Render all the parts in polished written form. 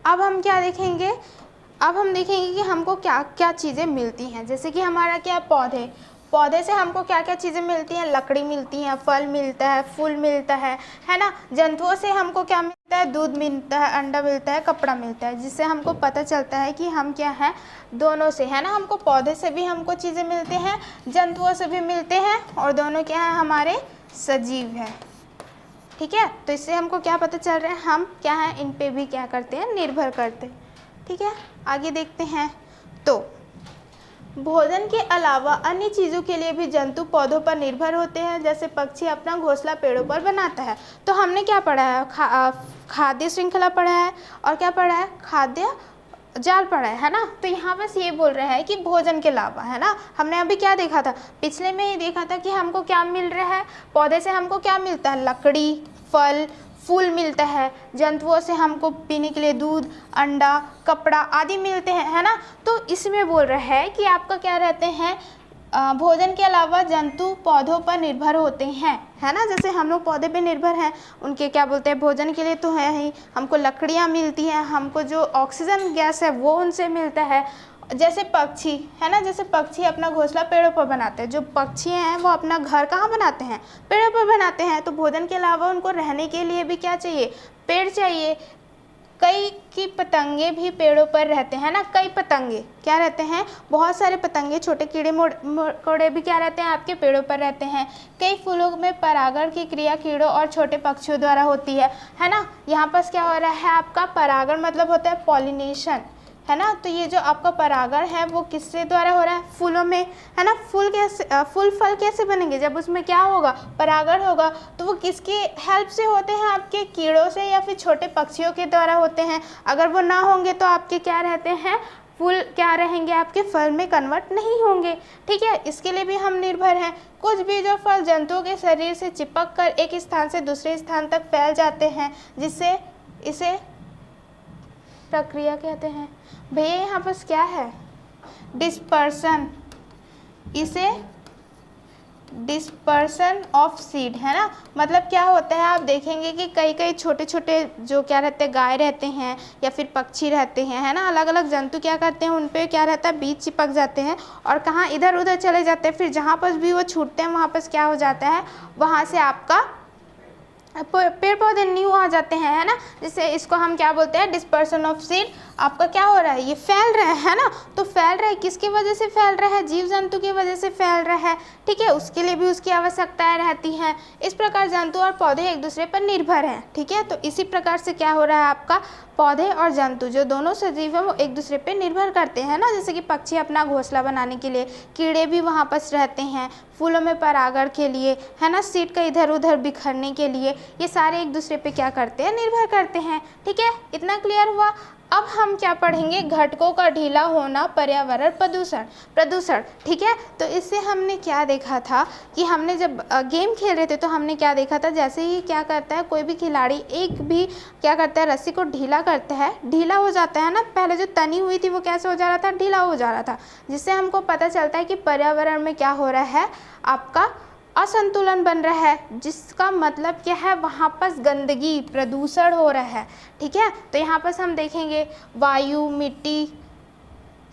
अब हम क्या देखेंगे, अब हम देखेंगे कि हमको क्या क्या चीज़ें मिलती हैं। जैसे कि हमारा क्या पौधे, पौधे से हमको क्या क्या चीज़ें मिलती हैं, लकड़ी मिलती है, फल मिलता है, फूल मिलता है ना। जंतुओं से हमको क्या मिलता है, दूध मिलता है, अंडा मिलता है, कपड़ा मिलता है, जिससे हमको पता चलता है कि हम क्या हैं, दोनों से, है ना। हमको पौधे से भी हमको चीज़ें मिलती हैं, जंतुओं से भी मिलते हैं, और दोनों क्या हैं, हमारे सजीव हैं। ठीक है, तो इससे हमको क्या पता चल रहा है, हम क्या हैं, इन पे भी क्या करते हैं, निर्भर करते हैं। ठीक है, आगे देखते हैं। तो भोजन के अलावा अन्य चीज़ों के लिए भी जंतु पौधों पर निर्भर होते हैं। जैसे पक्षी अपना घोंसला पेड़ों पर बनाता है। तो हमने क्या पढ़ा है, खाद्य श्रृंखला पढ़ा है, और क्या पढ़ा है, खाद्य जाल पढ़ा है ना। तो यहाँ बस ये बोल रहा है कि भोजन के अलावा, है ना। हमने अभी क्या देखा था, पिछले में ही देखा था कि हमको क्या मिल रहा है, पौधे से हमको क्या मिलता है, लकड़ी, फल, फूल मिलता है। जंतुओं से हमको पीने के लिए दूध, अंडा, कपड़ा आदि मिलते हैं, है ना। तो इसमें बोल रहा है कि आपका क्या रहते हैं, भोजन के अलावा जंतु पौधों पर निर्भर होते हैं, है ना। जैसे हम लोग पौधे पे निर्भर हैं, उनके क्या बोलते हैं, भोजन के लिए तो है ही, हमको लकड़ियाँ मिलती हैं, हमको जो ऑक्सीजन गैस है वो उनसे मिलता है। जैसे पक्षी, है ना, जैसे पक्षी अपना घोंसला पेड़ों पर बनाते हैं। जो पक्षी हैं वो अपना घर कहाँ बनाते हैं, पेड़ों पर बनाते हैं। तो भोजन के अलावा उनको रहने के लिए भी क्या चाहिए, पेड़ चाहिए। कई की पतंगे भी पेड़ों पर रहते हैं ना, कई पतंगे क्या रहते हैं, बहुत सारे पतंगे, छोटे कीड़े मकोड़े भी क्या रहते हैं, आपके पेड़ों पर रहते हैं। कई फूलों में परागण की क्रिया कीड़ों और छोटे पक्षियों द्वारा होती है ना। यहाँ पर क्या हो रहा है, आपका परागण मतलब होता है पॉलिनेशन, है ना। तो ये जो आपका परागण है वो किससे द्वारा हो रहा है, फूलों में, है ना। फूल फल कैसे बनेंगे, जब उसमें क्या होगा, परागण होगा। तो वो किसके हेल्प से होते हैं, आपके कीड़ों से या फिर छोटे पक्षियों के द्वारा होते हैं। अगर वो ना होंगे तो आपके क्या रहते हैं, फूल क्या रहेंगे, आपके फल में कन्वर्ट नहीं होंगे। ठीक है, इसके लिए भी हम निर्भर हैं। कुछ बीज और फल जंतुओं के शरीर से चिपक कर एक स्थान से दूसरे स्थान तक फैल जाते हैं, जिससे इसे प्रक्रिया कहते हैं। भैया यहाँ पर क्या है, डिस्पर्सन, इसे डिस्पर्सन ऑफ सीड, है ना। मतलब क्या होता है, आप देखेंगे कि कई कई छोटे छोटे जो क्या रहते हैं, गाय रहते हैं या फिर पक्षी रहते हैं, है ना। अलग अलग जंतु क्या करते हैं, उन पे क्या रहता है, बीज चिपक जाते हैं और कहाँ इधर उधर चले जाते हैं। फिर जहाँ पर भी वो छूटते हैं वहाँ पर क्या हो जाता है, वहाँ से आपका पेड़ पौधे न्यू आ जाते हैं, है ना। जैसे इसको हम क्या बोलते हैं, डिस्पर्सन ऑफ सीड। आपका क्या हो रहा है, ये फैल रहा है ना। तो फैल रहा है, किसकी वजह से फैल रहा है, जीव जंतु की वजह से फैल रहा है। ठीक है, उसके लिए भी उसकी आवश्यकताएं रहती हैं। इस प्रकार जंतु और पौधे एक दूसरे पर निर्भर हैं। ठीक है, तो इसी प्रकार से क्या हो रहा है, आपका पौधे और जंतु जो दोनों सजीव हैं वो एक दूसरे पे निर्भर करते हैं ना। जैसे कि पक्षी अपना घोंसला बनाने के लिए, कीड़े भी वहाँ पर रहते हैं, फूलों में परागण के लिए, है ना, सीड का इधर उधर बिखरने के लिए, ये सारे एक दूसरे पे क्या करते हैं, निर्भर करते हैं। ठीक है, इतना क्लियर हुआ। अब हम क्या पढ़ेंगे, घटकों का ढीला होना, पर्यावरण प्रदूषण। ठीक है, तो इससे हमने क्या देखा था कि हमने जब गेम खेल रहे थे तो हमने क्या देखा था, जैसे ही क्या करता है कोई भी खिलाड़ी एक भी क्या करता है, रस्सी को ढीला करता है, ढीला हो जाता है ना। पहले जो तनी हुई थी वो कैसे हो जा रहा था, ढीला हो जा रहा था, जिससे हमको पता चलता है कि पर्यावरण में क्या हो रहा है, आपका असंतुलन बन रहा है। जिसका मतलब क्या है, वहाँ पर गंदगी, प्रदूषण हो रहा है। ठीक है, तो यहाँ पर हम देखेंगे वायु, मिट्टी,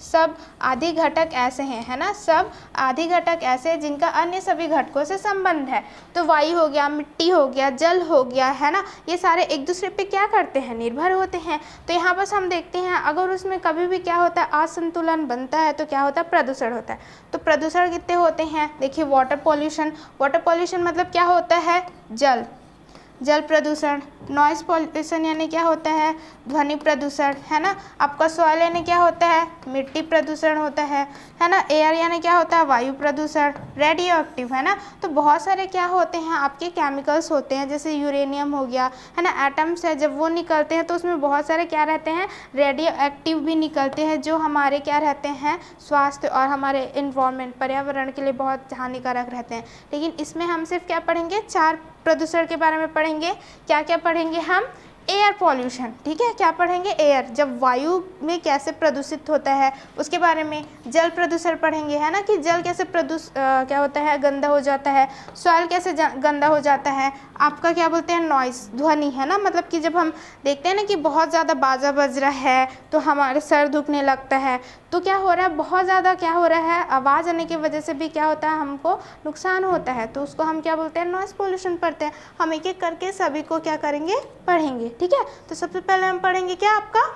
सब आदि घटक ऐसे हैं, है ना। सब आदि घटक ऐसे हैं जिनका अन्य सभी घटकों से संबंध है। तो वायु हो गया, मिट्टी हो गया, जल हो गया, है ना, ये सारे एक दूसरे पे क्या करते हैं, निर्भर होते हैं। तो यहाँ पर हम देखते हैं अगर उसमें कभी भी क्या होता है, असंतुलन बनता है तो क्या होता है, प्रदूषण होता है। तो प्रदूषण कितने होते हैं, देखिए वाटर पॉल्यूशन मतलब क्या होता है, जल प्रदूषण। नॉइज़ पॉल्यूशन यानी क्या होता है, ध्वनि प्रदूषण, है ना। आपका सॉइल यानी क्या होता है, मिट्टी प्रदूषण होता है ना। एयर यानी क्या होता है, वायु प्रदूषण। रेडियो एक्टिव, है ना। तो बहुत सारे क्या होते हैं, आपके केमिकल्स होते हैं, जैसे यूरेनियम हो गया, है ना, एटम्स है, जब वो निकलते हैं तो उसमें बहुत सारे क्या रहते हैं, रेडियो एक्टिव भी निकलते हैं, जो हमारे क्या रहते हैं, स्वास्थ्य और हमारे इन्वायरमेंट, पर्यावरण के लिए बहुत हानिकारक रहते हैं। लेकिन इसमें हम सिर्फ क्या पढ़ेंगे, 4 प्रदूषण के बारे में पढ़ेंगे। क्या क्या पढ़ेंगे हम, एयर पॉल्यूशन, ठीक है, क्या पढ़ेंगे, एयर, जब वायु में कैसे प्रदूषित होता है उसके बारे में। जल प्रदूषण पढ़ेंगे, है ना, कि जल कैसे क्या होता है, गंदा हो जाता है। सॉइल कैसे गंदा हो जाता है। आपका क्या बोलते हैं, नॉइस, ध्वनि, है ना, मतलब कि जब हम देखते हैं ना कि बहुत ज़्यादा बाजा बज रहा है तो हमारे सर दुखने लगता है, तो क्या हो रहा है, बहुत ज़्यादा क्या हो रहा है, आवाज़ आने की वजह से भी क्या होता है, हमको नुकसान होता है, तो उसको हम क्या बोलते हैं, नॉइस पोल्यूशन पढ़ते हैं। हम एक एक करके सभी को क्या करेंगे, पढ़ेंगे, ठीक है। तो सबसे पहले हम पढ़ेंगे क्या, आपका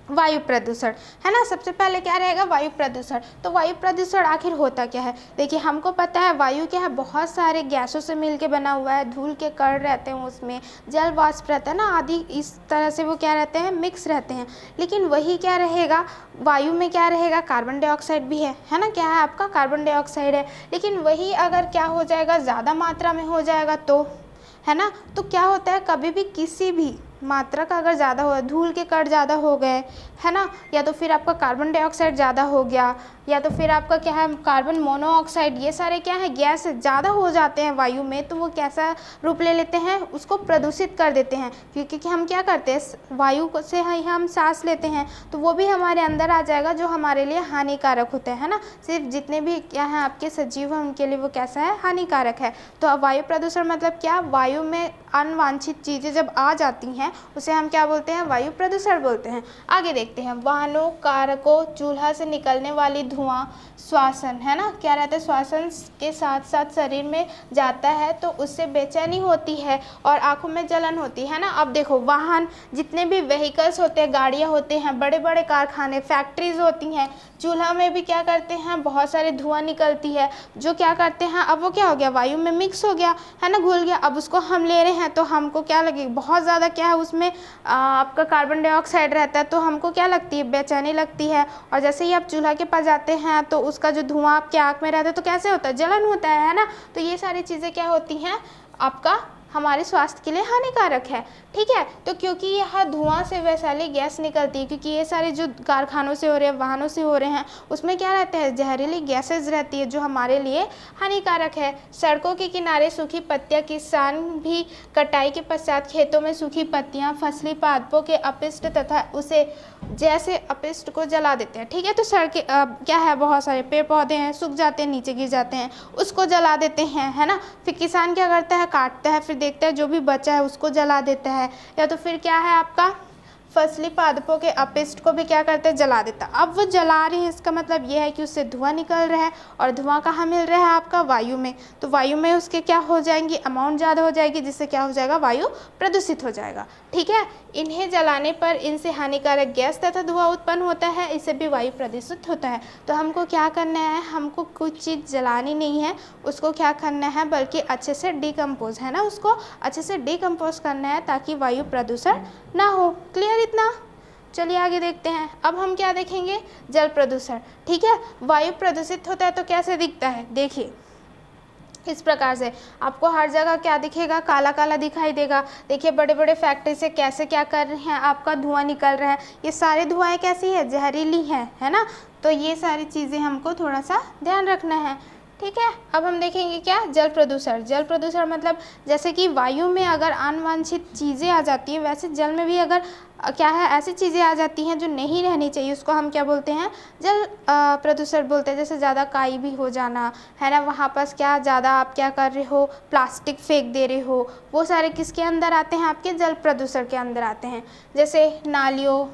वायु प्रदूषण, है ना। सबसे पहले क्या रहेगा, वायु प्रदूषण। तो वायु प्रदूषण आखिर होता क्या है, देखिए हमको पता है वायु क्या है, बहुत सारे गैसों से मिलके बना हुआ है, धूल के कण रहते हैं उसमें, जल वाष्प रहता है ना, आदि इस तरह से वो क्या रहते हैं, मिक्स रहते हैं। लेकिन वही क्या रहेगा, वायु में क्या रहेगा, कार्बन डाइऑक्साइड भी है ना, क्या है आपका, कार्बन डाइऑक्साइड है। लेकिन वही अगर क्या हो जाएगा, ज़्यादा मात्रा में हो जाएगा तो, है ना, तो क्या होता है, कभी भी किसी भी मात्रा का अगर ज़्यादा हो, धूल के कण ज़्यादा हो गए, है ना, या तो फिर आपका कार्बन डाइऑक्साइड ज़्यादा हो गया, या तो फिर आपका क्या है, कार्बन मोनोऑक्साइड, ये सारे क्या है, गैस ज़्यादा हो जाते हैं वायु में, तो वो कैसा रूप ले लेते हैं, उसको प्रदूषित कर देते हैं। क्योंकि हम क्या करते हैं, वायु से हम सांस लेते हैं तो वो भी हमारे अंदर आ जाएगा, जो हमारे लिए हानिकारक होता है ना। सिर्फ जितने भी क्या है आपके सजीव हैं उनके लिए वो कैसा है, हानिकारक है। तो अब वायु प्रदूषण मतलब क्या, वायु में अनवांछित चीज़ें जब आ जाती हैं उसे हम क्या बोलते हैं, वायु प्रदूषण बोलते हैं। आगे देखते हैं, वाहनों, कारकों, चूल्हा से निकलने वाली धुआं, श्वसन, है ना, क्या रहता है, श्वसन के साथ साथ शरीर में जाता है तो उससे बेचैनी होती है और आंखों में जलन होती है ना। अब देखो, वाहन, जितने भी व्हीकल्स होते हैं, गाड़ियाँ होते हैं, बड़े बड़े कारखाने, फैक्ट्रीज होती हैं, चूल्हा में भी क्या करते हैं, बहुत सारे धुआं निकलती है, जो क्या करते हैं, अब वो क्या हो गया, वायु में मिक्स हो गया, है ना, घुल गया। अब उसको हम ले रहे हैं तो हमको क्या लगेगा, बहुत ज़्यादा क्या है उसमें आपका कार्बन डाइऑक्साइड रहता है, तो हमको क्या लगती है, बेचैनी लगती है। और जैसे ही आप चूल्हा के पास जाते हैं तो उसका जो धुआं आपके आँख में रहता है तो कैसे होता है, जलन होता है ना। तो ये सारी चीज़ें क्या होती हैं, आपका हमारे स्वास्थ्य के लिए हानिकारक है, ठीक है। तो क्योंकि यह धुआं से वैशाली गैस निकलती है, क्योंकि ये सारे जो कारखानों से हो रहे हैं, वाहनों से हो रहे हैं, उसमें क्या रहता है, जहरीली गैसेज रहती है जो हमारे लिए हानिकारक है। सड़कों के किनारे सूखी पत्तियां, किसान भी कटाई के पश्चात खेतों में सूखी पत्तियां, फसली पादपों के अपशिष्ट तथा उसे जैसे अपशिष्ट को जला देते हैं, ठीक है। तो सड़कें क्या है, बहुत सारे पेड़ पौधे हैं, सूख जाते हैं, नीचे गिर जाते हैं, उसको जला देते हैं, है ना। फिर किसान क्या करता है, काटता है, फिर देखता है जो भी बचा है उसको जला देता है। या तो फिर क्या है आपका, फसली पादपों के अपशिष्ट को भी क्या करते हैं, जला देता है। अब वो जला रहे हैं, इसका मतलब ये है कि उससे धुआं निकल रहा है, और धुआं कहाँ मिल रहा है, आपका वायु में। तो वायु में उसके क्या हो जाएंगी, अमाउंट ज़्यादा हो जाएगी, जिससे क्या हो जाएगा, वायु प्रदूषित हो जाएगा, ठीक है। इन्हें जलाने पर इनसे हानिकारक गैस तथा धुआं उत्पन्न होता है, इससे भी वायु प्रदूषित होता है। तो हमको क्या करना है, हमको कुछ चीज़ जलानी नहीं है, उसको क्या करना है, बल्कि अच्छे से डिकम्पोज, है ना, उसको अच्छे से डिकम्पोज करना है ताकि वायु प्रदूषण ना हो। क्लियर इतना। चलिए आगे देखते हैं। अब हम क्या देखेंगे, जल प्रदूषण, ठीक है। वायु प्रदूषित होता है तो कैसे दिखता है, देखिए इस प्रकार से आपको हर जगह क्या दिखेगा, काला काला दिखाई देगा। देखिए बड़े बड़े फैक्ट्री से कैसे क्या कर रहे हैं, आपका धुआं निकल रहा है। ये सारी धुआएं कैसी है, जहरीली है ना। तो ये सारी चीज़ें हमको थोड़ा सा ध्यान रखना है, ठीक है। अब हम देखेंगे क्या, जल प्रदूषण। जल प्रदूषण मतलब जैसे कि वायु में अगर अनवांछित चीज़ें आ जाती हैं, वैसे जल में भी अगर क्या है, ऐसी चीज़ें आ जाती हैं जो नहीं रहनी चाहिए, उसको हम क्या बोलते हैं, जल प्रदूषण बोलते हैं। जैसे ज़्यादा काई भी हो जाना, है ना, वहाँ पर क्या ज़्यादा आप क्या कर रहे हो, प्लास्टिक फेंक दे रहे हो, वो सारे किसके अंदर आते हैं, आपके जल प्रदूषण के अंदर आते हैं। जैसे नालियों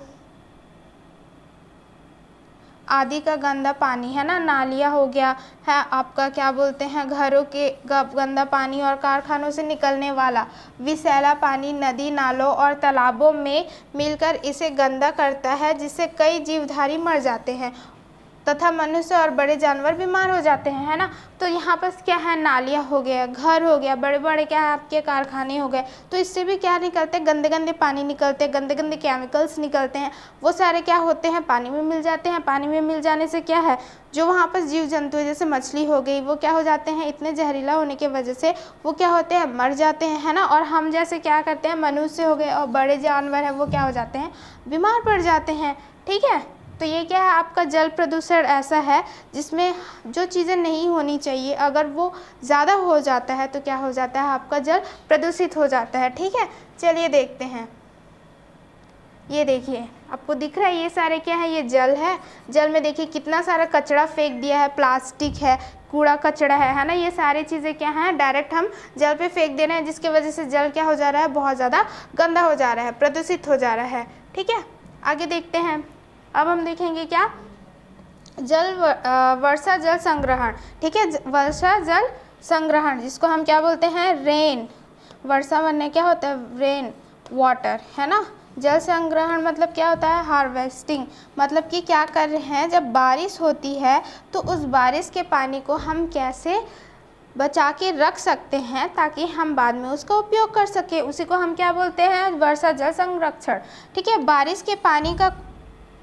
आदि का गंदा पानी, है ना, नालियाँ हो गया है आपका, क्या बोलते हैं, घरों के गंदा पानी और कारखानों से निकलने वाला विषैला पानी नदी, नालों और तालाबों में मिलकर इसे गंदा करता है, जिससे कई जीवधारी मर जाते हैं तथा मनुष्य और बड़े जानवर बीमार हो जाते हैं, है ना। तो यहाँ पर क्या है, नालियाँ हो गया, घर हो गया, बड़े बड़े क्या है आपके कारखाने हो गए, तो इससे भी क्या निकलते हैं, गंदे गंदे पानी निकलते हैं, गंदे गंदे केमिकल्स निकलते हैं। वो सारे क्या होते हैं, पानी में मिल जाते हैं। पानी में मिल जाने से क्या है, जो वहाँ पर जीव जंतु है, जैसे मछली हो गई, वो क्या हो जाते हैं, इतने जहरीला होने की वजह से वो क्या होते हैं, मर जाते हैं, है ना। और हम जैसे क्या करते हैं, मनुष्य हो गए और बड़े जानवर हैं, वो क्या हो जाते हैं, बीमार पड़ जाते हैं, ठीक है। तो ये क्या है, आपका जल प्रदूषण ऐसा है जिसमें जो चीज़ें नहीं होनी चाहिए, अगर वो ज़्यादा हो जाता है तो क्या हो जाता है, आपका जल प्रदूषित हो जाता है, ठीक है। चलिए देखते हैं। ये देखिए आपको दिख रहा है ये सारे क्या है, ये जल है। जल में देखिए कितना सारा कचरा फेंक दिया है, प्लास्टिक है, कूड़ा कचरा है ना, ये सारी चीज़ें क्या हैं, डायरेक्ट हम जल पे फेंक दे रहे हैं, जिसकी वजह से जल क्या हो जा रहा है, बहुत ज़्यादा गंदा हो जा रहा है, प्रदूषित हो जा रहा है। ठीक है, आगे देखते हैं। अब हम देखेंगे क्या, वर्षा जल संग्रहण। ठीक है, वर्षा जल संग्रहण जिसको हम क्या बोलते हैं, रेन। वर्षा बनने क्या होता है, रेन वाटर, है ना। जल संग्रहण मतलब क्या होता है, हार्वेस्टिंग, मतलब कि क्या कर रहे हैं, जब बारिश होती है तो उस बारिश के पानी को हम कैसे बचा के रख सकते हैं ताकि हम बाद में उसका उपयोग कर सकें, उसी को हम क्या बोलते हैं, वर्षा जल संरक्षण। ठीक है, बारिश के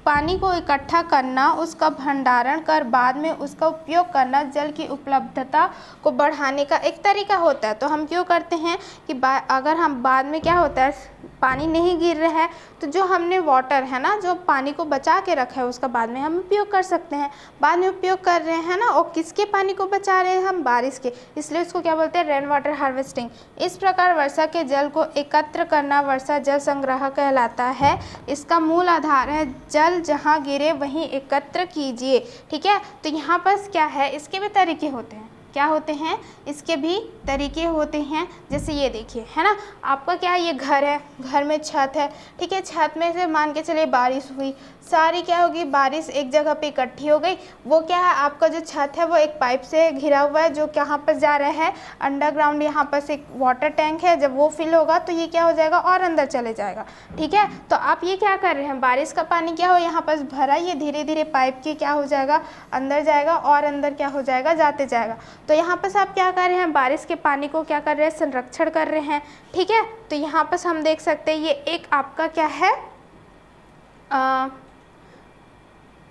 पानी को इकट्ठा करना, उसका भंडारण कर बाद में उसका उपयोग करना जल की उपलब्धता को बढ़ाने का एक तरीका होता है। तो हम क्यों करते हैं कि अगर हम बाद में क्या होता है, पानी नहीं गिर रहा है तो जो हमने वाटर है ना, जो पानी को बचा के रखा है उसका बाद में हम उपयोग कर सकते हैं। बाद में उपयोग कर रहे हैं ना, और किसके पानी को बचा रहे हैं हम, बारिश के, इसलिए उसको क्या बोलते हैं, रेन वाटर हार्वेस्टिंग। इस प्रकार वर्षा के जल को एकत्र करना वर्षा जल संग्रह कहलाता है। इसका मूल आधार है जल जहाँ गिरे वहीं एकत्र कीजिए। ठीक है, तो यहाँ पर क्या है, इसके भी तरीके होते हैं, क्या होते हैं, इसके भी तरीके होते हैं। जैसे ये देखिए, है ना, आपका क्या है, ये घर है, घर में छत है। ठीक है, छत में से मान के चलिए बारिश हुई, सारी क्या होगी, बारिश एक जगह पे इकट्ठी हो गई। वो क्या है, आपका जो छत है वो एक पाइप से घिरा हुआ है जो कहाँ पर जा रहा है, अंडरग्राउंड। यहाँ पर से एक वाटर टैंक है, जब वो फिल होगा तो ये क्या हो जाएगा, और अंदर चले जाएगा। ठीक है, तो आप ये क्या कर रहे हैं, बारिश का पानी क्या हो यहाँ पर भरा, ये धीरे धीरे पाइप के क्या हो जाएगा, अंदर जाएगा और अंदर क्या हो जाएगा, जाते जाएगा। तो यहाँ पर आप क्या कर रहे हैं, बारिश के पानी को क्या कर रहे हैं, संरक्षण कर रहे हैं। ठीक है, तो यहाँ पर हम देख सकते हैं ये एक आपका क्या है,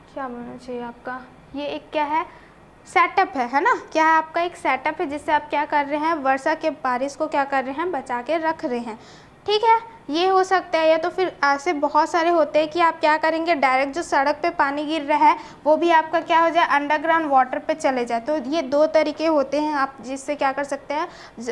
क्या बोलना चाहिए आपका, ये एक क्या है, सेटअप है ना, क्या है आपका एक सेटअप है जिससे आप क्या कर रहे हैं, वर्षा के बारिश को क्या कर रहे हैं, बचा के रख रहे हैं। ठीक है, ये हो सकता है, या तो फिर ऐसे बहुत सारे होते हैं कि आप क्या करेंगे, डायरेक्ट जो सड़क पे पानी गिर रहा है वो भी आपका क्या हो जाए, अंडरग्राउंड वाटर पे चले जाए। तो ये दो तरीके होते हैं आप जिससे क्या कर सकते हैं,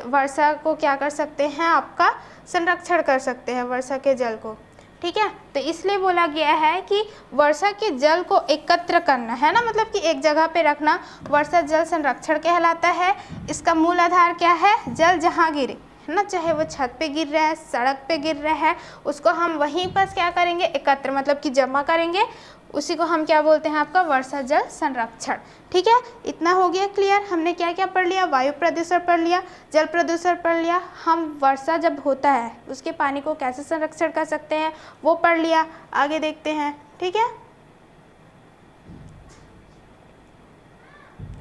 वर्षा को क्या कर सकते हैं, आपका संरक्षण कर सकते हैं वर्षा के जल को। ठीक है, तो इसलिए बोला गया है कि वर्षा के जल को एकत्र करना, है ना, मतलब कि एक जगह पे रखना वर्षा जल संरक्षण कहलाता है। इसका मूल आधार क्या है, जल जहाँ गिरे, है ना, चाहे वो छत पे गिर रहा है, सड़क पे गिर रहा है, उसको हम वहीं पर क्या करेंगे, एकत्र मतलब कि जमा करेंगे, उसी को हम क्या बोलते हैं, आपका वर्षा जल संरक्षण। ठीक है, इतना हो गया क्लियर। हमने क्या क्या पढ़ लिया, वायु प्रदूषण पढ़ लिया, जल प्रदूषण पढ़ लिया, हम वर्षा जब होता है उसके पानी को कैसे संरक्षण कर सकते हैं वो पढ़ लिया। आगे देखते हैं। ठीक है,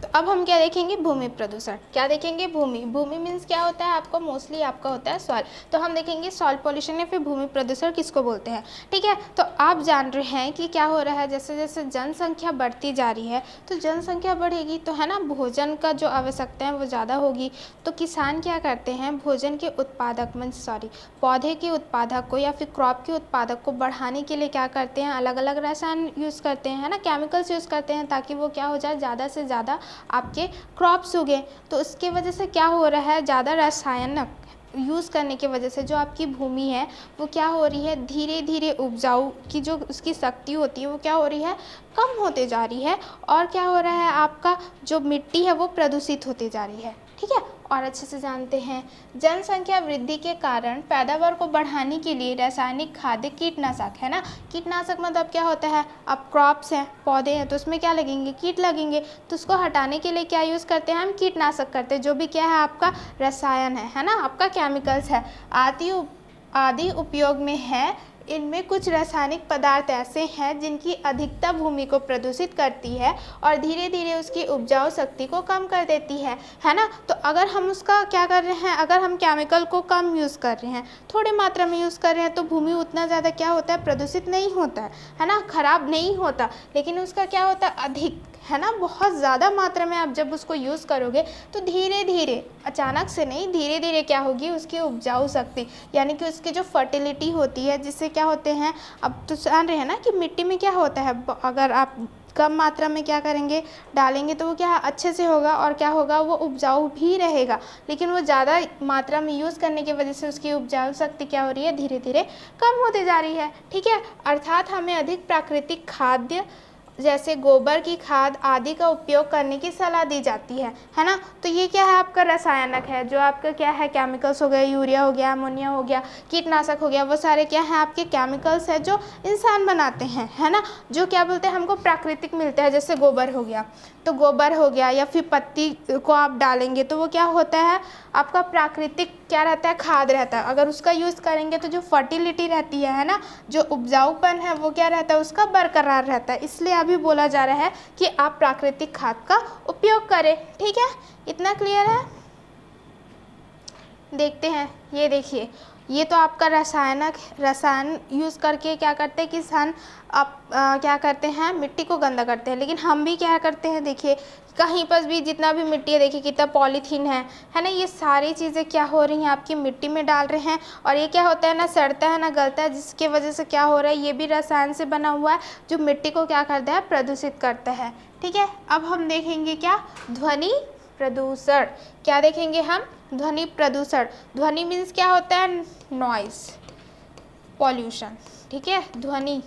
तो अब हम क्या देखेंगे, भूमि प्रदूषण। क्या देखेंगे, भूमि मीन्स क्या होता है, आपको मोस्टली आपका होता है सॉइल। तो हम देखेंगे सॉइल पॉल्यूशन या फिर भूमि प्रदूषण किसको बोलते हैं। ठीक है, तो आप जान रहे हैं कि क्या हो रहा है, जैसे जैसे जनसंख्या बढ़ती जा रही है तो जनसंख्या बढ़ेगी तो है ना, भोजन का जो आवश्यकता है वो ज़्यादा होगी। तो किसान क्या करते हैं, भोजन के उत्पादक पौधे के उत्पादक को या फिर क्रॉप के उत्पादक को बढ़ाने के लिए क्या करते हैं, अलग अलग रसायन यूज़ करते हैं, है ना, केमिकल्स यूज़ करते हैं ताकि वो क्या हो जाए, ज़्यादा से ज़्यादा आपके क्रॉप्स उगे। तो उसके वजह से क्या हो रहा है, ज़्यादा रसायन यूज़ करने की वजह से जो आपकी भूमि है वो क्या हो रही है, धीरे धीरे उपजाऊ की जो उसकी शक्ति होती है वो क्या हो रही है, कम होते जा रही है। और क्या हो रहा है, आपका जो मिट्टी है वो प्रदूषित होती जा रही है। ठीक है, और अच्छे से जानते हैं, जनसंख्या वृद्धि के कारण पैदावार को बढ़ाने के लिए रासायनिक खाद्य कीटनाशक, है ना, कीटनाशक मतलब क्या होता है, अब क्रॉप्स हैं, पौधे हैं, तो उसमें क्या लगेंगे, कीट लगेंगे, तो उसको हटाने के लिए क्या यूज़ करते हैं, हम कीटनाशक करते हैं, जो भी क्या है आपका रसायन है ना, आपका केमिकल्स है, आदि उपयोग में है। इनमें कुछ रासायनिक पदार्थ ऐसे हैं जिनकी अधिकता भूमि को प्रदूषित करती है और धीरे धीरे उसकी उपजाऊ शक्ति को कम कर देती है ना। तो अगर हम उसका क्या कर रहे हैं, अगर हम केमिकल को कम यूज़ कर रहे हैं, थोड़ी मात्रा में यूज़ कर रहे हैं, तो भूमि उतना ज़्यादा क्या होता है, प्रदूषित नहीं होता है ना, खराब नहीं होता। लेकिन उसका क्या होता है, अधिक, है ना, बहुत ज़्यादा मात्रा में आप जब उसको यूज़ करोगे तो धीरे धीरे, अचानक से नहीं, धीरे धीरे क्या होगी, उसकी उपजाऊ शक्ति यानी कि उसकी जो फर्टिलिटी होती है, जिससे क्या होते हैं, अब तो जान रहे हैं ना कि मिट्टी में क्या होता है, अगर आप कम मात्रा में क्या करेंगे, डालेंगे, तो वो क्या अच्छे से होगा और क्या होगा, वो उपजाऊ भी रहेगा। लेकिन वो ज़्यादा मात्रा में यूज़ करने की वजह से उसकी उपजाऊ शक्ति क्या हो रही है, धीरे धीरे कम होती जा रही है। ठीक है, अर्थात हमें अधिक प्राकृतिक खाद्य जैसे गोबर की खाद आदि का उपयोग करने की सलाह दी जाती है ना। तो ये क्या है, आपका रसायनक है, जो आपका क्या है, केमिकल्स हो गए, यूरिया हो गया, अमोनिया हो गया, कीटनाशक हो गया, वो सारे क्या है, आपके केमिकल्स है जो इंसान बनाते हैं, है ना, जो क्या बोलते हैं, हमको प्राकृतिक मिलते हैं। जैसे गोबर हो गया, तो गोबर हो गया या फिर पत्ती को आप डालेंगे तो वो क्या होता है, आपका प्राकृतिक क्या रहता है, खाद रहता है। अगर उसका यूज़ करेंगे तो जो फर्टिलिटी रहती है ना, जो उपजाऊपन है, वो क्या रहता है, उसका बरकरार रहता है। इसलिए अभी बोला जा रहा है कि आप प्राकृतिक खाद का उपयोग करें। ठीक है, इतना क्लियर है। देखते हैं, ये देखिए, ये तो आपका रसायन यूज़ करके क्या करते हैं किसान, आप क्या करते हैं, मिट्टी को गंदा करते हैं। लेकिन हम भी क्या करते हैं, देखिए कहीं पर भी जितना भी मिट्टी है, देखिए कितना पॉलीथीन है ना, ये सारी चीज़ें क्या हो रही हैं, आपकी मिट्टी में डाल रहे हैं। और ये क्या होता है ना, सड़ता है ना गलता है, जिसके वजह से क्या हो रहा है, ये भी रसायन से बना हुआ है जो मिट्टी को क्या करता है, प्रदूषित करता है। ठीक है, अब हम देखेंगे क्या, ध्वनि प्रदूषण। क्या देखेंगे हम, ध्वनि प्रदूषण। ध्वनि मीन्स क्या होता है, नॉइस पॉल्यूशन। ठीक है, ध्वनि,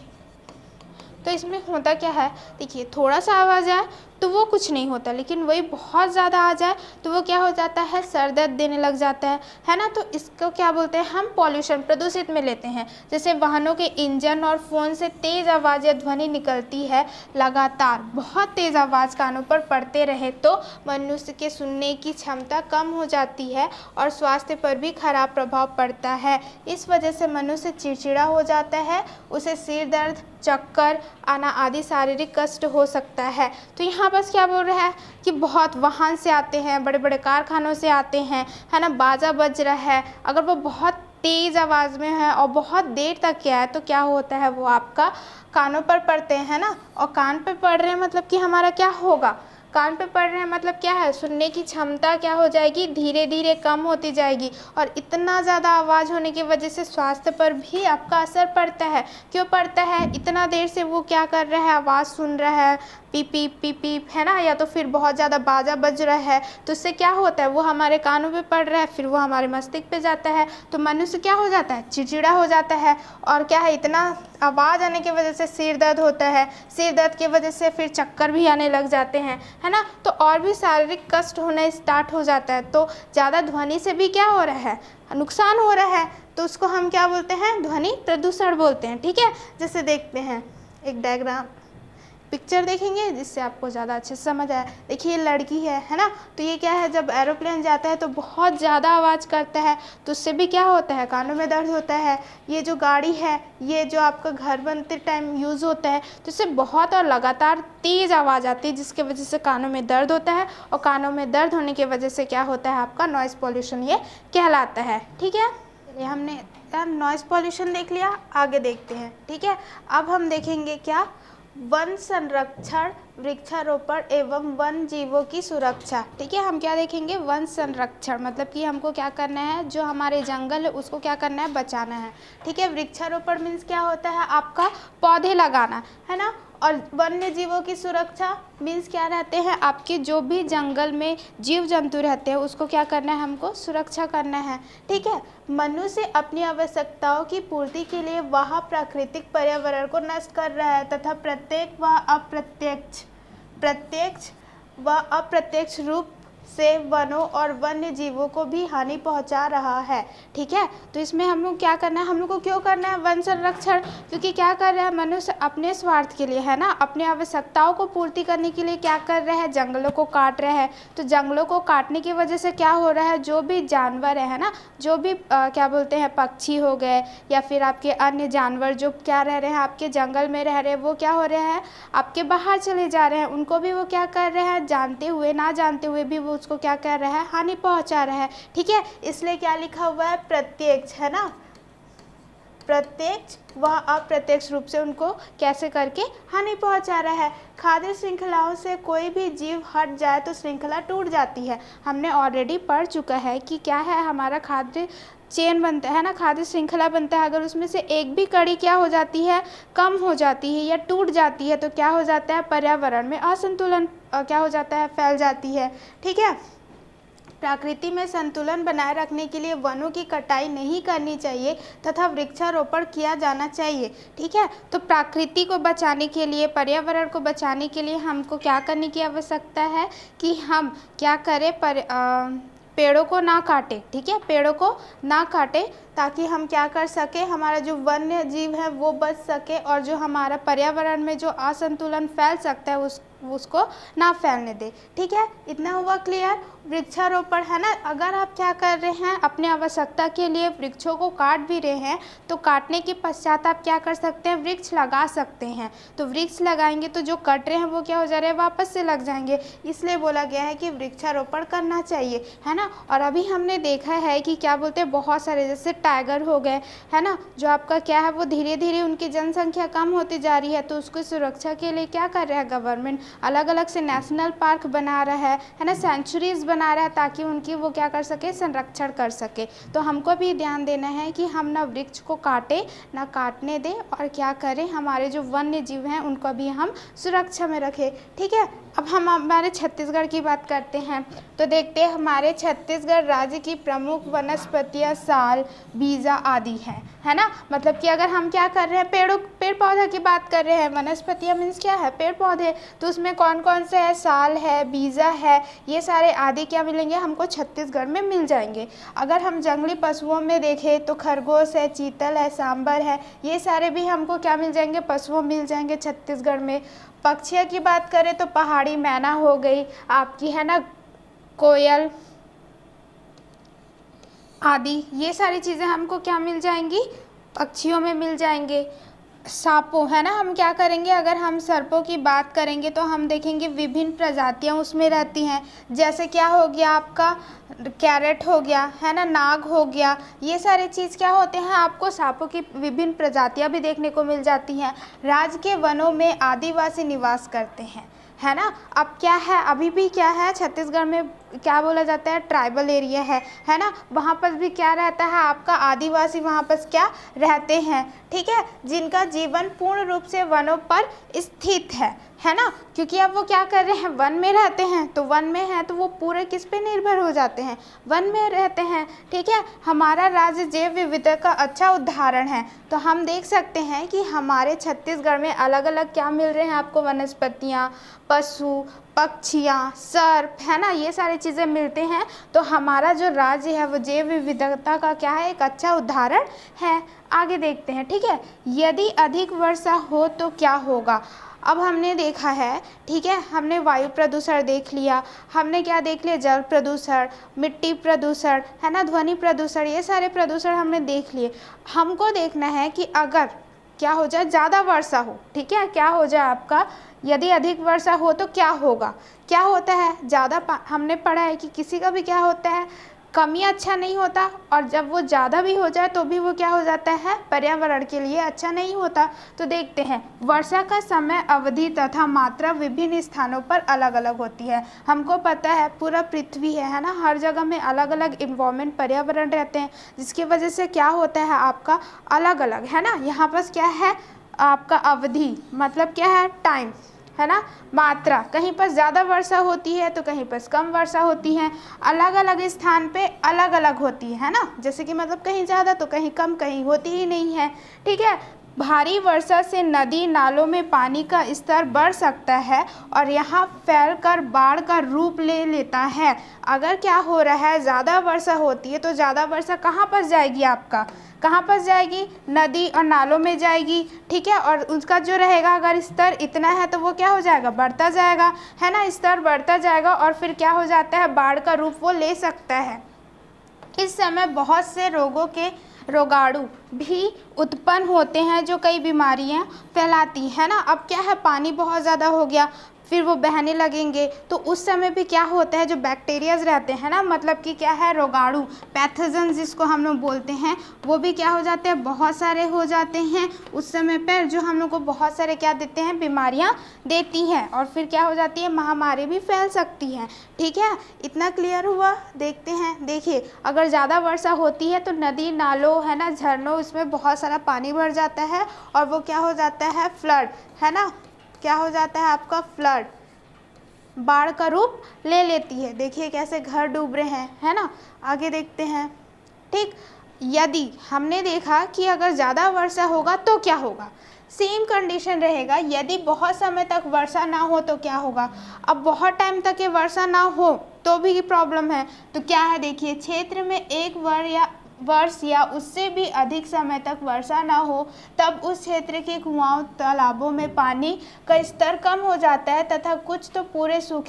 तो इसमें होता क्या है, देखिए थोड़ा सा आवाज़ आए तो वो कुछ नहीं होता, लेकिन वही बहुत ज़्यादा आ जाए तो वो क्या हो जाता है, सर दर्द देने लग जाता है ना। तो इसको क्या बोलते हैं हम, पॉल्यूशन, प्रदूषित में लेते हैं। जैसे वाहनों के इंजन और फ़ोन से तेज़ आवाज़ या ध्वनि निकलती है, लगातार बहुत तेज़ आवाज़ कानों पर पड़ते रहे तो मनुष्य के सुनने की क्षमता कम हो जाती है और स्वास्थ्य पर भी खराब प्रभाव पड़ता है। इस वजह से मनुष्य चिड़चिड़ा हो जाता है, उसे सिर दर्द, चक्कर आना आदि शारीरिक कष्ट हो सकता है। तो यहाँ बस क्या बोल रहा है कि बहुत वाहन से आते हैं, बड़े बड़े कारखानों से आते हैं, है ना, बाजा बज रहा है, अगर वो बहुत तेज़ आवाज़ में है और बहुत देर तक क्या है, तो क्या होता है, वो आपका कानों पर पड़ते हैं ना। और कान पर पड़ रहे हैं मतलब कि हमारा क्या होगा, कान पे पड़ रहे हैं मतलब क्या है, सुनने की क्षमता क्या हो जाएगी, धीरे धीरे कम होती जाएगी। और इतना ज़्यादा आवाज़ होने की वजह से स्वास्थ्य पर भी आपका असर पड़ता है। क्यों पड़ता है, इतना देर से वो क्या कर रहा है, आवाज़ सुन रहा है, पीप पीप पीप पीप, है ना, या तो फिर बहुत ज़्यादा बाजा बज रहा है, तो उससे क्या होता है, वो हमारे कानों पे पड़ रहा है, फिर वो हमारे मस्तिष्क पे जाता है, तो मनुष्य क्या हो जाता है, चिड़चिड़ा हो जाता है। और क्या है, इतना आवाज़ आने की वजह से सिर दर्द होता है, सिर दर्द की वजह से फिर चक्कर भी आने लग जाते हैं, है ना, तो और भी शारीरिक कष्ट होना स्टार्ट हो जाता है। तो ज़्यादा ध्वनि से भी क्या हो रहा है, नुकसान हो रहा है, तो उसको हम क्या बोलते हैं, ध्वनि प्रदूषण बोलते हैं। ठीक है, जैसे देखते हैं एक डायग्राम, पिक्चर देखेंगे जिससे आपको ज़्यादा अच्छे से समझ आए। देखिए ये लड़की है ना, तो ये क्या है, जब एरोप्लेन जाता है तो बहुत ज़्यादा आवाज़ करता है, तो उससे भी क्या होता है, कानों में दर्द होता है। ये जो गाड़ी है, ये जो आपका घर बनते टाइम यूज़ होता है, तो इससे बहुत और लगातार तेज़ आवाज़ आती है, जिसकी वजह से कानों में दर्द होता है। और कानों में दर्द होने की वजह से क्या होता है, आपका नॉइज़ पॉल्यूशन ये कहलाता है। ठीक है, चलिए हमने नॉइज़ पॉल्यूशन देख लिया, आगे देखते हैं। ठीक है, अब हम देखेंगे क्या, वन संरक्षण, वृक्षारोपण एवं वन जीवों की सुरक्षा। ठीक है, हम क्या देखेंगे, वन संरक्षण मतलब कि हमको क्या करना है, जो हमारे जंगल है उसको क्या करना है, बचाना है। ठीक है, वृक्षारोपण मीन्स क्या होता है, आपका पौधे लगाना, है ना। और वन्य जीवों की सुरक्षा मीन्स क्या रहते हैं, आपके जो भी जंगल में जीव जंतु रहते हैं उसको क्या करना है, हमको सुरक्षा करना है। ठीक है, मनुष्य अपनी आवश्यकताओं की पूर्ति के लिए वह प्राकृतिक पर्यावरण को नष्ट कर रहा है तथा प्रत्यक्ष व अप्रत्यक्ष रूप से वनों और वन्य जीवों को भी हानि पहुंचा रहा है। ठीक है, तो इसमें हम लोग क्या करना है, हम लोग को क्यों करना है वन संरक्षण, क्योंकि क्या कर रहा है मनुष्य अपने स्वार्थ के लिए, है ना, अपने आवश्यकताओं को पूर्ति करने के लिए क्या कर रहा है, जंगलों को काट रहा है। तो जंगलों को काटने की वजह से क्या हो रहा है, जो भी जानवर है ना, जो भी क्या बोलते हैं, पक्षी हो गए या फिर आपके अन्य जानवर जो क्या रह रहे हैं, आपके जंगल में रह रहे हैं, वो क्या हो रहे हैं, आपके बाहर चले जा रहे हैं। उनको भी वो क्या कर रहे हैं, जानते हुए ना जानते हुए भी वो उसको क्या कर रहा है, हानि पहुंचा रहा है। ठीक है, इसलिए क्या लिखा हुआ है, प्रत्यक्ष, है ना, प्रत्यक्ष व अप्रत्यक्ष रूप से उनको कैसे करके हानि पहुंचा रहा है। खाद्य श्रृंखलाओं से कोई भी जीव हट जाए तो श्रृंखला टूट जाती है। हमने ऑलरेडी पढ़ चुका है कि क्या है, हमारा खाद्य चेन बनता है ना, खाद्य श्रृंखला बनता है, अगर उसमें से एक भी कड़ी क्या हो जाती है, कम हो जाती है या टूट जाती है, तो क्या हो जाता है, पर्यावरण में असंतुलन क्या हो जाता है, फैल जाती है। ठीक है, प्रकृति में संतुलन बनाए रखने के लिए वनों की कटाई नहीं करनी चाहिए तथा वृक्षारोपण किया जाना चाहिए। ठीक है, तो प्रकृति को बचाने के लिए, पर्यावरण को बचाने के लिए हमको क्या करने की आवश्यकता है कि हम क्या करें, पेड़ों को ना काटें। ठीक है, पेड़ों को ना काटें ताकि हम क्या कर सके, हमारा जो वन्य जीव है वो बच सके और जो हमारा पर्यावरण में जो असंतुलन फैल सकता है उसको ना फैलने दे। ठीक है, इतना हुआ क्लियर। वृक्षारोपण है ना, अगर आप क्या कर रहे हैं, अपने आवश्यकता के लिए वृक्षों को काट भी रहे हैं तो काटने के पश्चात आप क्या कर सकते हैं, वृक्ष लगा सकते हैं। तो वृक्ष लगाएंगे तो जो कट रहे हैं वो क्या हो जा रहे हैं, वापस से लग जाएंगे, इसलिए बोला गया है कि वृक्षारोपण करना चाहिए, है ना। और अभी हमने देखा है कि क्या बोलते हैं, बहुत सारे जैसे टाइगर हो गए, है ना, जो आपका क्या है, वो धीरे धीरे उनकी जनसंख्या कम होती जा रही है, तो उसकी सुरक्षा के लिए क्या कर रहा है गवर्नमेंट, अलग अलग से नेशनल पार्क बना रहा है ना, सेंचुरीज बना रहा है ताकि उनकी वो क्या कर सके, संरक्षण कर सके। तो हमको भी ध्यान देना है कि हम ना वृक्ष को काटे ना काटने दें और क्या करें, हमारे जो वन्य जीव हैं उनको भी हम सुरक्षा में रखें। ठीक है, अब हम हमारे छत्तीसगढ़ की बात करते हैं तो देखते हैं हमारे छत्तीसगढ़ राज्य की प्रमुख वनस्पतियाँ साल, बीजा आदि हैं, है ना। मतलब कि अगर हम क्या कर रहे हैं, पेड़ पौधे की बात कर रहे हैं, वनस्पतियाँ मीन्स क्या है, पेड़ पौधे, तो उसमें कौन कौन से है, साल है, बीजा है, ये सारे आदि क्या मिलेंगे हमको छत्तीसगढ़ में मिल जाएंगे। अगर हम जंगली पशुओं में देखें तो खरगोश है, चीतल है, सांबर है, ये सारे भी हमको क्या मिल जाएंगे, पशुओं मिल जाएंगे छत्तीसगढ़ में। पक्षियों की बात करें तो पहाड़ी मैना हो गई आपकी, है ना, कोयल आदि, ये सारी चीज़ें हमको क्या मिल जाएंगी, पक्षियों में मिल जाएंगे। सांपों, है ना, हम क्या करेंगे, अगर हम सर्पों की बात करेंगे तो हम देखेंगे विभिन्न प्रजातियां उसमें रहती हैं, जैसे क्या हो गया आपका कैरेट हो गया, है ना, नाग हो गया, ये सारे चीज़ क्या होते हैं, आपको सांपों की विभिन्न प्रजातियां भी देखने को मिल जाती हैं। राज्य के वनों में आदिवासी निवास करते हैं, है ना। अब क्या है, अभी भी क्या है, छत्तीसगढ़ में क्या बोला जाता है, ट्राइबल एरिया है ना, वहाँ पर भी क्या रहता है आपका, आदिवासी वहाँ पर क्या रहते हैं। ठीक है, जिनका जीवन पूर्ण रूप से वनों पर स्थित है ना, क्योंकि अब वो क्या कर रहे हैं, वन में रहते हैं, तो वन में है तो वो पूरे किस पे निर्भर हो जाते हैं, वन में रहते हैं। ठीक है, हमारा राज्य जैव विविधता का अच्छा उदाहरण है। तो हम देख सकते हैं कि हमारे छत्तीसगढ़ में अलग अलग क्या मिल रहे हैं आपको, वनस्पतियाँ, पशु, पक्षियाँ, सर्प, है ना, ये सारी चीज़ें मिलते हैं। तो हमारा जो राज्य है वो जैव विविधता का क्या है, एक अच्छा उदाहरण है। आगे देखते हैं। ठीक है, यदि अधिक वर्षा हो तो क्या होगा। अब हमने देखा है, ठीक है, हमने वायु प्रदूषण देख लिया, हमने क्या देख लिया, जल प्रदूषण, मिट्टी प्रदूषण, है ना, ध्वनि प्रदूषण, ये सारे प्रदूषण हमने देख लिए। हमको देखना है कि अगर क्या हो जाए, ज़्यादा वर्षा हो, ठीक है, क्या हो जाए आपका, यदि अधिक वर्षा हो तो क्या होगा, क्या होता है, ज़्यादा हमने पढ़ा है कि किसी का भी क्या होता है, कमी अच्छा नहीं होता, और जब वो ज़्यादा भी हो जाए तो भी वो क्या हो जाता है, पर्यावरण के लिए अच्छा नहीं होता। तो देखते हैं, वर्षा का समय, अवधि तथा मात्रा विभिन्न स्थानों पर अलग अलग होती है। हमको पता है पूरा पृथ्वी है ना, हर जगह में अलग अलग इन्वायरमेंट, पर्यावरण रहते हैं, जिसकी वजह से क्या होता है आपका अलग अलग, है ना। यहाँ पर क्या है आपका अवधि, मतलब क्या है, टाइम, है ना, मात्रा, कहीं पर ज़्यादा वर्षा होती है तो कहीं पर कम वर्षा होती है, अलग अलग स्थान पे अलग अलग होती है ना, जैसे कि मतलब कहीं ज़्यादा तो कहीं कम, कहीं होती ही नहीं है। ठीक है, भारी वर्षा से नदी नालों में पानी का स्तर बढ़ सकता है और यहाँ फैलकर बाढ़ का रूप ले लेता है। अगर क्या हो रहा है, ज़्यादा वर्षा होती है तो ज़्यादा वर्षा कहाँ पर जाएगी आपका, कहाँ पर जाएगी, नदी और नालों में जाएगी। ठीक है, और उसका जो रहेगा, अगर स्तर इतना है तो वो क्या हो जाएगा, बढ़ता जाएगा, है ना, स्तर बढ़ता जाएगा और फिर क्या हो जाता है, बाढ़ का रूप वो ले सकता है। इस समय बहुत से रोगाणु भी उत्पन्न होते हैं जो कई बीमारियां फैलाती है ना। अब क्या है, पानी बहुत ज़्यादा हो गया, फिर वो बहने लगेंगे, तो उस समय भी क्या होता है, जो बैक्टीरियाज रहते हैं ना, मतलब कि क्या है, रोगाणु, पैथोजन जिसको हम लोग बोलते हैं, वो भी क्या हो जाते हैं, बहुत सारे हो जाते हैं उस समय पर, जो हम लोग को बहुत सारे क्या देते हैं, बीमारियां देती हैं, और फिर क्या हो जाती है, महामारी भी फैल सकती है। ठीक है, इतना क्लियर हुआ। देखते हैं, देखिए अगर ज़्यादा वर्षा होती है तो नदी नालों है ना, झरनों, इसमें बहुत सारा पानी भर जाता है और वो क्या हो जाता है, फ्लड, है ना, क्या हो जाता है आपका, फ्लड, बाढ़ का रूप ले लेती है। देखिए कैसे घर डूब रहे हैं, है ना। आगे देखते हैं। ठीक, यदि हमने देखा कि अगर ज़्यादा वर्षा होगा तो क्या होगा, सेम कंडीशन रहेगा। यदि बहुत समय तक वर्षा ना हो तो क्या होगा, अब बहुत टाइम तक ये वर्षा ना हो तो भी प्रॉब्लम है। तो क्या है, देखिए क्षेत्र में एक वर्ष या उससे भी अधिक समय तक वर्षा ना हो तब उस क्षेत्र के कुआंओं, तालाबों में पानी का स्तर कम हो जाता है तथा कुछ तो पूरे सूख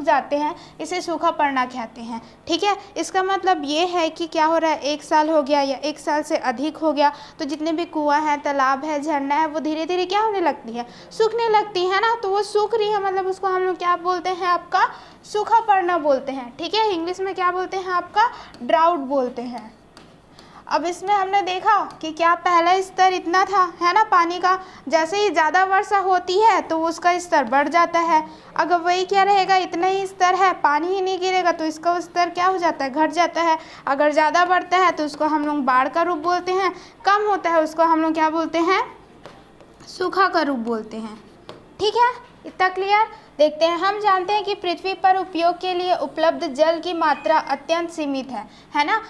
जाते हैं। इसे सूखा पड़ना कहते हैं। ठीक है, इसका मतलब ये है कि क्या हो रहा है, 1 साल हो गया या 1 साल से अधिक हो गया तो जितने भी कुआं है, तालाब है, झरना है, वो धीरे धीरे क्या होने लगती है, सूखने लगती है ना। तो वो सूख रही है, मतलब उसको हम लोग क्या बोलते हैं, आपका सूखा पड़ना बोलते हैं। ठीक है, इंग्लिश में क्या बोलते हैं, आपका ड्राउट बोलते हैं। अब इसमें हमने देखा कि क्या पहला स्तर इतना था, है ना, पानी का। जैसे ही ज़्यादा वर्षा होती है तो उसका स्तर बढ़ जाता है। अगर वही क्या रहेगा, इतना ही स्तर है, पानी ही नहीं गिरेगा तो इसका स्तर क्या हो जाता है, घट जाता है। अगर ज़्यादा बढ़ता है तो उसको हम लोग बाढ़ का रूप बोलते हैं, कम होता है उसको हम लोग क्या बोलते हैं, सूखा का रूप बोलते हैं। ठीक है, इतना क्लियर। देखते हैं, हम जानते हैं कि पृथ्वी पर उपयोग के लिए उपलब्ध जल की मात्रा अत्यंत सीमित है ना।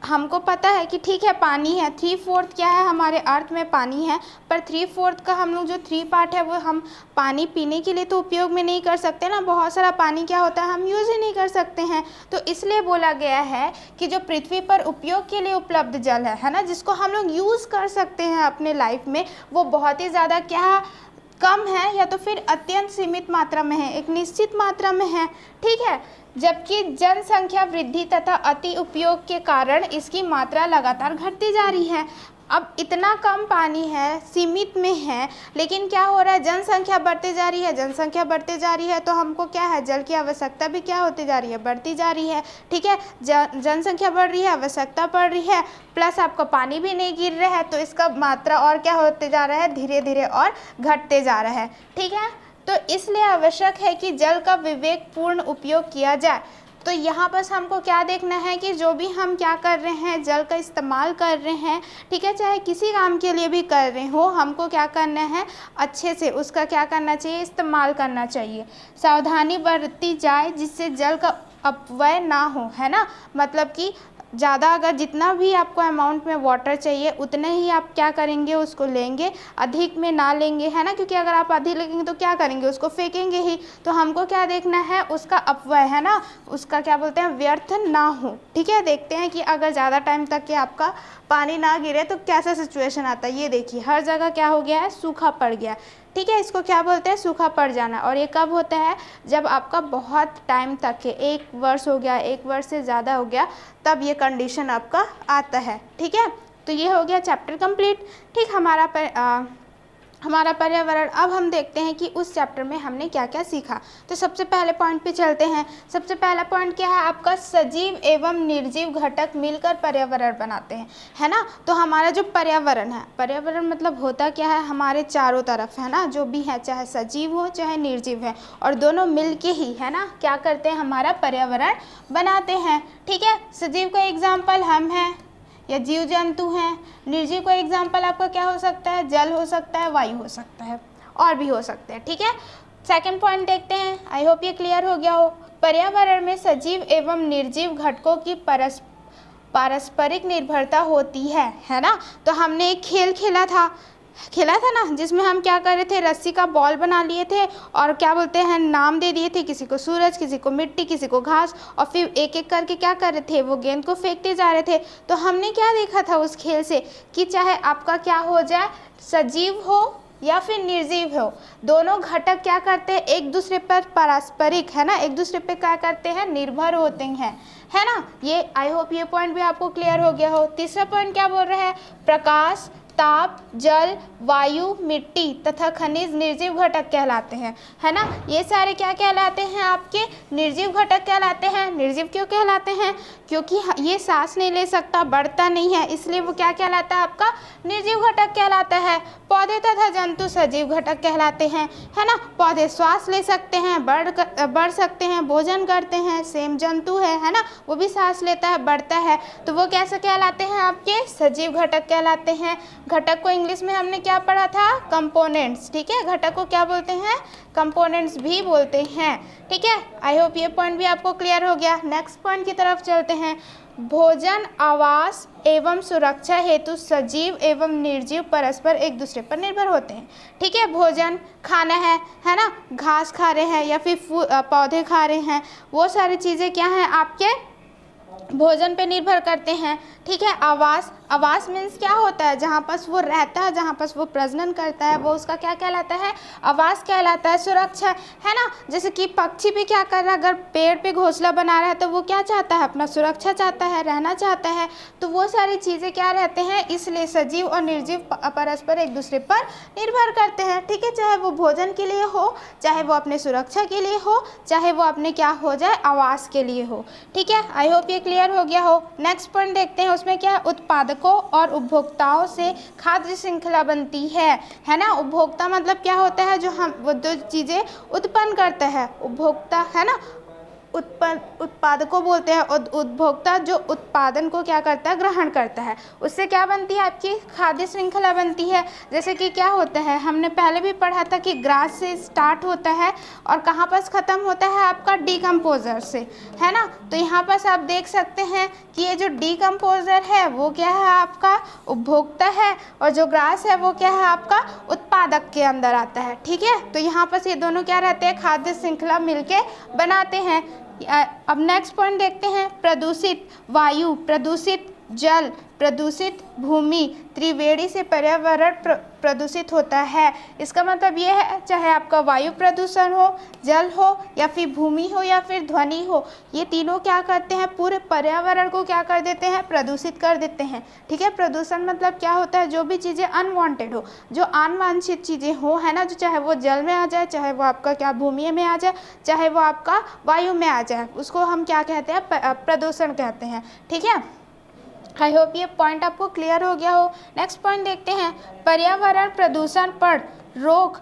हमको पता है कि ठीक है, पानी है, 3/4 क्या है, हमारे अर्थ में पानी है, पर 3/4 का हम लोग जो 3 पार्ट है वो हम पानी पीने के लिए तो उपयोग में नहीं कर सकते ना। बहुत सारा पानी क्या होता है, हम यूज़ ही नहीं कर सकते हैं। तो इसलिए बोला गया है कि जो पृथ्वी पर उपयोग के लिए उपलब्ध जल है ना, जिसको हम लोग यूज़ कर सकते हैं अपने लाइफ में, वो बहुत ही ज़्यादा क्या कम है या तो फिर अत्यंत सीमित मात्रा में है, एक निश्चित मात्रा में है। ठीक है, जबकि जनसंख्या वृद्धि तथा अति उपयोग के कारण इसकी मात्रा लगातार घटती जा रही है। अब इतना कम पानी है, सीमित में है, लेकिन क्या हो रहा है, जनसंख्या बढ़ती जा रही है, जनसंख्या बढ़ती जा रही है तो हमको क्या है, जल की आवश्यकता भी क्या होती जा रही है, बढ़ती जा रही है। ठीक है, जनसंख्या बढ़ रही है, आवश्यकता बढ़ रही है, प्लस आपका पानी भी नहीं गिर रहा है तो इसका मात्रा और क्या होते जा रहा है, धीरे धीरे और घटते जा रहा है। ठीक है, तो इसलिए आवश्यक है कि जल का विवेकपूर्ण उपयोग किया जाए। तो यहाँ बस हमको क्या देखना है कि जो भी हम क्या कर रहे हैं, जल का इस्तेमाल कर रहे हैं, ठीक है, चाहे किसी काम के लिए भी कर रहे हो, हमको क्या करना है, अच्छे से उसका क्या करना चाहिए, इस्तेमाल करना चाहिए। सावधानी बरती जाए जिससे जल का अपव्यय ना हो, है ना। मतलब कि ज़्यादा अगर जितना भी आपको अमाउंट में वाटर चाहिए उतने ही आप क्या करेंगे, उसको लेंगे, अधिक में ना लेंगे, है ना। क्योंकि अगर आप अधिक लेंगे तो क्या करेंगे, उसको फेंकेंगे ही। तो हमको क्या देखना है, उसका अपव्यय, है ना, उसका क्या बोलते हैं, व्यर्थ ना हो। ठीक है, देखते हैं कि अगर ज़्यादा टाइम तक के आपका पानी ना गिरे तो कैसा सिचुएशन आता है। ये देखिए हर जगह क्या हो गया है, सूखा पड़ गया। ठीक है, इसको क्या बोलते हैं, सूखा पड़ जाना। और ये कब होता है, जब आपका बहुत टाइम तक के 1 वर्ष हो गया, 1 वर्ष से ज़्यादा हो गया, तब ये कंडीशन आपका आता है। ठीक है, तो ये हो गया चैप्टर कंप्लीट। ठीक, हमारा पर्यावरण। अब हम देखते हैं कि उस चैप्टर में हमने क्या क्या सीखा। तो सबसे पहले पॉइंट पे चलते हैं। सबसे पहला पॉइंट क्या है आपका, सजीव एवं निर्जीव घटक मिलकर पर्यावरण बनाते हैं, है ना। तो हमारा जो पर्यावरण है, पर्यावरण मतलब होता क्या है, हमारे चारों तरफ, है ना, जो भी है, चाहे सजीव हो चाहे निर्जीव है, और दोनों मिल के ही, है ना, क्या करते हैं, हमारा पर्यावरण बनाते हैं। ठीक है, सजीव का एग्जाम्पल हम हैं या जीव जंतु हैं। निर्जीव का एग्जाम्पल आपका क्या हो सकता है, जल हो सकता है, वायु हो सकता है, और भी हो सकते हैं। ठीक है, सेकंड पॉइंट देखते हैं। आई होप ये क्लियर हो गया हो। पर्यावरण में सजीव एवं निर्जीव घटकों की पारस्परिक निर्भरता होती है ना। तो हमने एक खेल खेला था ना, जिसमें हम क्या कर रहे थे, रस्सी का बॉल बना लिए थे और क्या बोलते हैं, नाम दे दिए थे, किसी को सूरज, किसी को मिट्टी, किसी को घास, और फिर एक एक करके क्या कर रहे थे, वो गेंद को फेंकते जा रहे थे। तो हमने क्या देखा था उस खेल से कि चाहे आपका क्या हो जाए, सजीव हो या फिर निर्जीव हो, दोनों घटक क्या करते हैं, एक दूसरे पर पारस्परिक, है ना, एक दूसरे पे क्या करते हैं, निर्भर होते हैं, है ना। ये आई होप ये पॉइंट भी आपको क्लियर हो गया हो। तीसरा पॉइंट क्या बोल रहा है, प्रकाश, ताप, जल, वायु, मिट्टी तथा खनिज निर्जीव घटक कहलाते हैं, है ना। ये सारे क्या कहलाते हैं, आपके निर्जीव घटक कहलाते हैं। निर्जीव क्यों कहलाते हैं, क्योंकि ये सांस नहीं ले सकता, बढ़ता नहीं है, इसलिए वो क्या कहलाता है, आपका निर्जीव घटक कहलाता है। पौधे तथा जंतु सजीव घटक कहलाते हैं, है ना। पौधे श्वास ले सकते हैं, बढ़ सकते हैं, भोजन करते हैं। सेम जंतु है ना, वो भी सांस लेता है, बढ़ता है, तो वो कैसे कहलाते हैं, आपके सजीव घटक कहलाते हैं। घटक को इंग्लिश में हमने क्या पढ़ा था, कंपोनेंट्स, ठीक है। घटक को क्या बोलते हैं, कंपोनेंट्स भी बोलते हैं, ठीक है। आई होप ये पॉइंट भी आपको क्लियर हो गया। नेक्स्ट पॉइंट की तरफ चलते हैं। भोजन, आवास एवं सुरक्षा हेतु सजीव एवं निर्जीव परस्पर एक दूसरे पर निर्भर होते हैं, ठीक है। भोजन खाना है ना, घास खा रहे हैं या फिर पौधे खा रहे हैं, वो सारी चीज़ें क्या हैं, आपके भोजन पे निर्भर करते हैं, ठीक है। आवास मीन्स क्या होता है, जहाँ पास वो रहता है, जहाँ पास वो प्रजनन करता है, वो उसका क्या कहलाता है, आवास कहलाता है। सुरक्षा है ना, जैसे कि पक्षी भी क्या कर रहा है, अगर पेड़ पे घोंसला बना रहा है तो वो क्या चाहता है, अपना सुरक्षा चाहता है, रहना चाहता है, तो वो सारी चीज़ें क्या रहते हैं, इसलिए सजीव और निर्जीव परस्पर एक दूसरे पर निर्भर करते हैं, ठीक है। चाहे वो भोजन के लिए हो, चाहे वो अपने सुरक्षा के लिए हो, चाहे वो अपने क्या हो जाए, आवास के लिए हो, ठीक है। आई होप ये क्लियर हो गया हो। नेक्स्ट पॉइंट देखते हैं, उसमें क्या है, उत्पादकों और उपभोक्ताओं से खाद्य श्रृंखला बनती है ना। उपभोक्ता मतलब क्या होता है, जो हम वो जो चीज़ें उत्पन्न करता है, उपभोक्ता है ना। उत्पादकों बोलते हैं, और उपभोक्ता जो उत्पादन को क्या करता है, ग्रहण करता है, उससे क्या बनती है, आपकी खाद्य श्रृंखला बनती है। जैसे कि क्या होता है, हमने पहले भी पढ़ा था कि ग्रास से स्टार्ट होता है और कहाँ पर ख़त्म होता है, आपका डीकम्पोजर से, है ना। तो यहाँ पर आप देख सकते हैं कि ये जो डीकम्पोजर है वो क्या है, आपका उपभोक्ता है, और जो ग्रास है वो क्या है, आपका उत्पादक के अंदर आता है, ठीक है। तो यहाँ पर ये दोनों क्या रहते हैं, खाद्य श्रृंखला मिलके बनाते हैं। अब नेक्स्ट पॉइंट देखते हैं। प्रदूषित वायु, प्रदूषित जल, प्रदूषित भूमि, त्रिवेणी से पर्यावरण प्रदूषित होता है। इसका मतलब ये है, चाहे आपका वायु प्रदूषण हो, जल हो, या फिर भूमि हो, या फिर ध्वनि हो, ये तीनों क्या करते हैं, पूरे पर्यावरण को क्या कर देते हैं, प्रदूषित कर देते हैं, ठीक है। प्रदूषण मतलब क्या होता है, जो भी चीज़ें अनवांटेड हो, जो अनवांछित चीज़ें हो, है ना, जो चाहे वो जल में आ जाए, चाहे वो आपका क्या भूमि में आ जाए, चाहे वो आपका वायु में आ जाए, उसको हम क्या कहते हैं, प्रदूषण कहते हैं, ठीक है। आई होप ये पॉइंट आपको क्लियर हो गया हो। नेक्स्ट पॉइंट देखते हैं। पर्यावरण प्रदूषण पर रोक,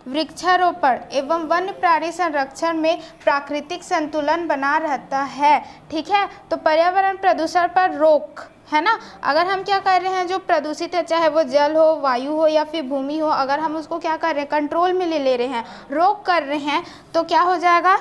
वृक्षारोपण एवं वन्य प्राणी संरक्षण में प्राकृतिक संतुलन बना रहता है, ठीक है। तो पर्यावरण प्रदूषण पर रोक, है ना, अगर हम क्या कर रहे हैं, जो प्रदूषित है, चाहे वो जल हो, वायु हो, या फिर भूमि हो, अगर हम उसको क्या कर रहे हैं, कंट्रोल में ले रहे हैं, रोक कर रहे हैं, तो क्या हो जाएगा,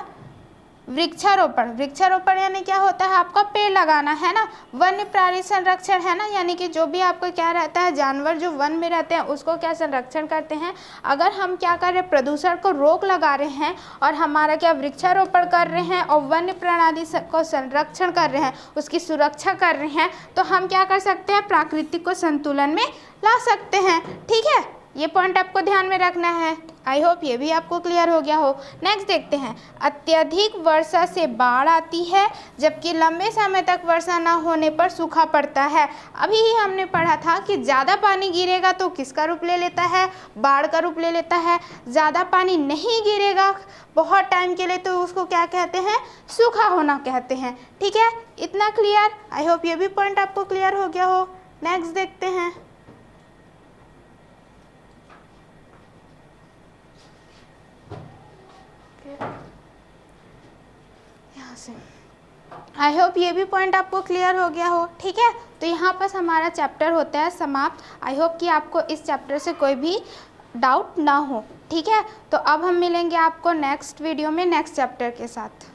वृक्षारोपण। वृक्षारोपण यानी क्या होता है, आपका पेड़ लगाना, है ना। वन्य प्राणी संरक्षण, है ना, यानी कि जो भी आपको क्या रहता है, जानवर जो वन में रहते हैं उसको क्या संरक्षण करते हैं। अगर हम क्या कर रहे हैं, प्रदूषण को रोक लगा रहे हैं और हमारा क्या वृक्षारोपण कर रहे हैं और वन्य प्रणाली को संरक्षण कर रहे हैं, उसकी सुरक्षा कर रहे हैं, तो हम क्या कर सकते हैं, प्राकृतिक को संतुलन में ला सकते हैं, ठीक है। ये पॉइंट आपको ध्यान में रखना है। आई होप ये भी आपको क्लियर हो गया हो। नेक्स्ट देखते हैं। अत्यधिक वर्षा से बाढ़ आती है, जबकि लंबे समय तक वर्षा न होने पर सूखा पड़ता है। अभी ही हमने पढ़ा था कि ज़्यादा पानी गिरेगा तो किसका रूप ले लेता है, बाढ़ का रूप ले लेता है। ज़्यादा पानी नहीं गिरेगा बहुत टाइम के लिए तो उसको क्या कहते हैं, सूखा होना कहते हैं, ठीक है। इतना क्लियर। आई होप ये भी पॉइंट आपको क्लियर हो गया हो। नेक्स्ट देखते हैं। यहाँ से आई होप ये भी पॉइंट आपको क्लियर हो गया हो, ठीक है। तो यहाँ पर हमारा चैप्टर होता है समाप्त। आई होप कि आपको इस चैप्टर से कोई भी डाउट ना हो, ठीक है। तो अब हम मिलेंगे आपको नेक्स्ट वीडियो में नेक्स्ट चैप्टर के साथ।